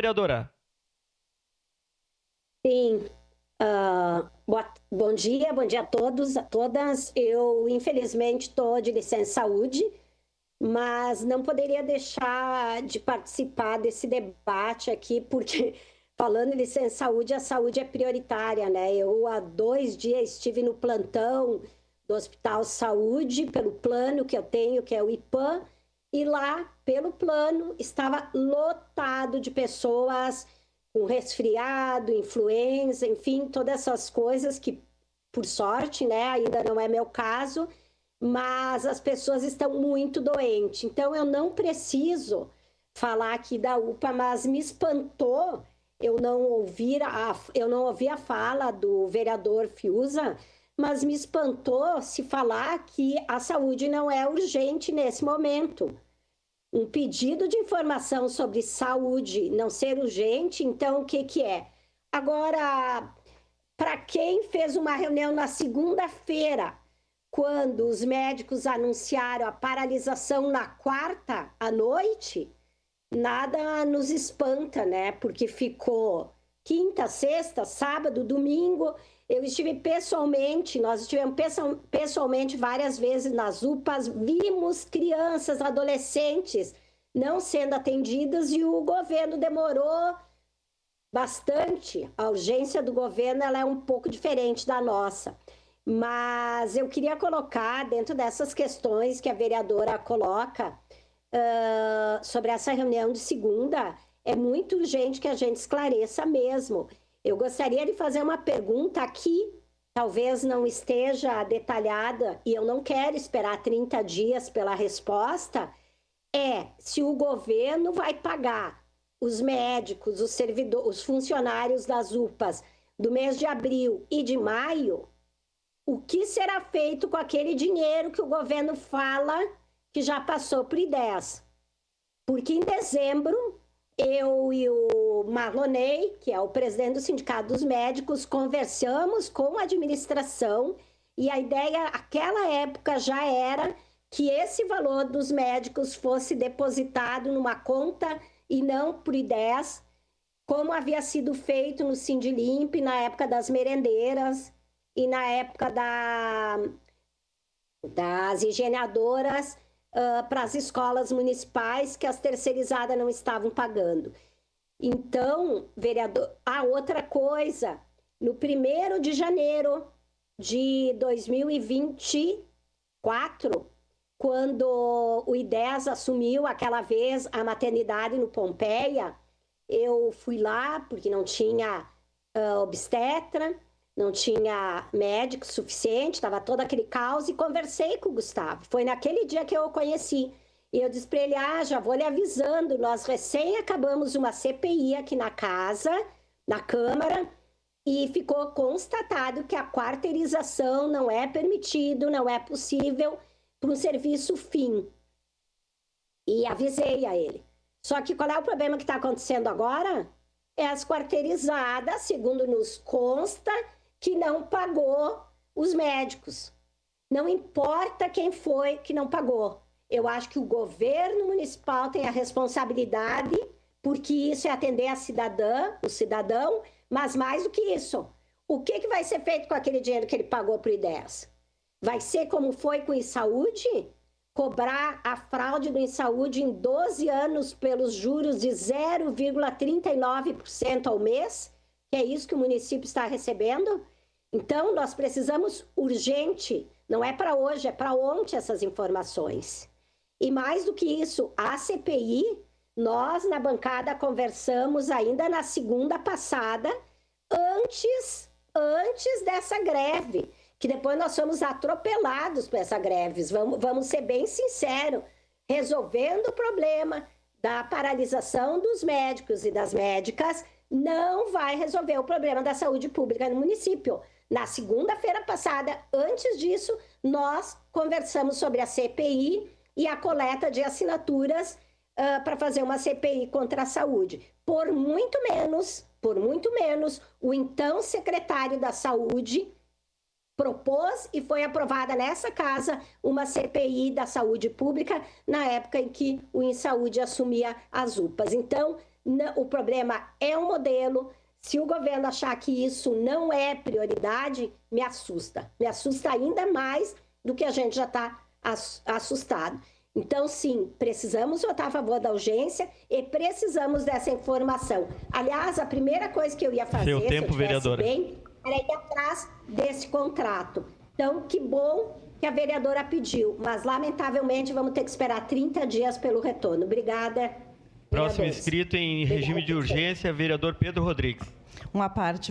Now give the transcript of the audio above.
vereadora. Sim. Bom dia a todos, a todas. Eu, infelizmente, estou de licença saúde, mas não poderia deixar de participar desse debate aqui, porque, falando em licença saúde, a saúde é prioritária, né? Eu, há 2 dias, estive no plantão do Hospital Saúde, pelo plano que eu tenho, que é o IPAM, e lá, pelo plano, estava lotado de pessoas com resfriado, influenza, enfim, todas essas coisas que, por sorte, né, ainda não é meu caso, mas as pessoas estão muito doentes. Então, eu não preciso falar aqui da UPA, mas me espantou eu não ouvi a fala do vereador Fiuza, mas me espantou se falar que a saúde não é urgente nesse momento. Um pedido de informação sobre saúde não ser urgente, então o que que é? Agora, para quem fez uma reunião na segunda-feira, quando os médicos anunciaram a paralisação na quarta à noite, nada nos espanta, né? Porque ficou quinta, sexta, sábado, domingo. Eu estive pessoalmente, nós estivemos pessoalmente várias vezes nas UPAs, vimos crianças, adolescentes não sendo atendidas e o governo demorou bastante. A urgência do governo ela é um pouco diferente da nossa. Mas eu queria colocar dentro dessas questões que a vereadora coloca, sobre essa reunião de segunda, é muito urgente que a gente esclareça mesmo. Eu gostaria de fazer uma pergunta aqui, talvez não esteja detalhada, e eu não quero esperar 30 dias pela resposta, se o governo vai pagar os médicos, os servidores, os funcionários das UPAs do mês de abril e de maio, o que será feito com aquele dinheiro que o governo fala que já passou por I10? Porque em dezembro, eu e o Marlonei, que é o presidente do Sindicato dos Médicos, conversamos com a administração e a ideia, naquela época, já era que esse valor dos médicos fosse depositado numa conta e não por I10, como havia sido feito no Sindilimp, na época das merendeiras e na época das higienizadoras, para as escolas municipais que as terceirizadas não estavam pagando. Então, vereador, a outra coisa, no 1º de janeiro de 2024, quando o I10 assumiu aquela vez a maternidade no Pompeia, eu fui lá porque não tinha obstetra, não tinha médico suficiente, estava todo aquele caos, e conversei com o Gustavo. Foi naquele dia que eu o conheci. E eu disse para ele, já vou lhe avisando, nós recém acabamos uma CPI aqui na casa, na Câmara, e ficou constatado que a quarteirização não é permitido, não é possível para um serviço fim. E avisei a ele. Só que qual é o problema que está acontecendo agora? É as quarteirizadas, segundo nos consta, que não pagou os médicos. Não importa quem foi que não pagou. Eu acho que o governo municipal tem a responsabilidade, porque isso é atender a cidadã, o cidadão, mas mais do que isso, o que vai ser feito com aquele dinheiro que ele pagou para o I10? Vai ser como foi com o ISaúde? Cobrar a fraude do ISaúde em 12 anos pelos juros de 0,39% ao mês? Que é isso que o município está recebendo? Então, nós precisamos urgente, não é para hoje, é para ontem essas informações. E mais do que isso, a CPI, nós na bancada conversamos ainda na segunda passada, antes dessa greve, que depois nós fomos atropelados por essa greve. Vamos ser bem sinceros, resolvendo o problema da paralisação dos médicos e das médicas, não vai resolver o problema da saúde pública no município. Na segunda-feira passada, antes disso, nós conversamos sobre a CPI e a coleta de assinaturas para fazer uma CPI contra a saúde. Por muito menos, o então secretário da Saúde propôs e foi aprovada nessa casa uma CPI da saúde pública na época em que o InSaúde assumia as UPAs. Então, O problema é o modelo. Se o governo achar que isso não é prioridade, me assusta. Me assusta ainda mais do que a gente já está assustado. Então, sim, precisamos votar a favor da urgência e precisamos dessa informação. Aliás, a primeira coisa que eu ia fazer, Seu tempo, vereadora, era ir atrás desse contrato. Então, que bom que a vereadora pediu, mas, lamentavelmente, vamos ter que esperar 30 dias pelo retorno. Obrigada. Próximo inscrito em regime de urgência, vereador Pedro Rodrigues. Uma parte